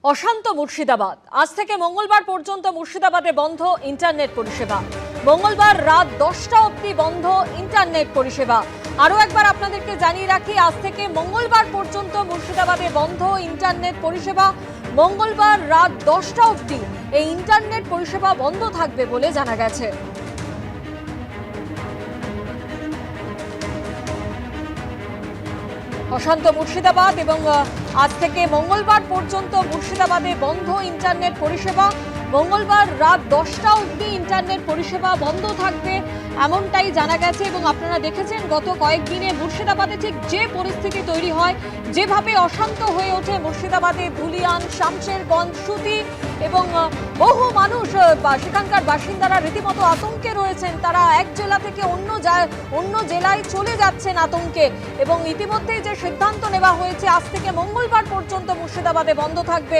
অশান্ত মুর্শিদাবাদ। আজ থেকে মঙ্গলবার পর্যন্ত মুর্শিদাবাদে বন্ধ ইন্টারনেট পরিষেবা। মঙ্গলবার রাত 10টা অবধি বন্ধ ইন্টারনেট পরিষেবা। আরও একবার আপনাদেরকে জানিয়ে রাখি, আজ থেকে মঙ্গলবার পর্যন্ত মুর্শিদাবাদে বন্ধ ইন্টারনেট পরিষেবা। মঙ্গলবার রাত 10টা অবধি এই ইন্টারনেট পরিষেবা বন্ধ থাকবে বলে জানা গেছে। অশান্ত মুর্শিদাবাদ এবং আজ থেকে মঙ্গলবার পর্যন্ত মুর্শিদাবাদে বন্ধ ইন্টারনেট পরিষেবা। মঙ্গলবার রাত 10টা অবধি ইন্টারনেট পরিষেবা বন্ধ থাকবে এমনটাই জানা গেছে। এবং আপনারা দেখেছেন গত কয়েকদিনে মুর্শিদাবাদে ঠিক যে পরিস্থিতি তৈরি হয়, যেভাবে অশান্ত হয়ে ওঠে মুর্শিদাবাদে ধুলিয়ান, শামশেরগঞ্জ, সুতি এবং বহু মানুষ সেখানকার বাসিন্দারা রীতিমতো আতঙ্কে রয়েছেন। তারা এক জেলা থেকে অন্য জেলায় চলে যাচ্ছেন আতঙ্কে। এবং ইতিমধ্যেই যে সিদ্ধান্ত নেওয়া হয়েছে, আজ থেকে মঙ্গলবার পর্যন্ত মুর্শিদাবাদে বন্ধ থাকবে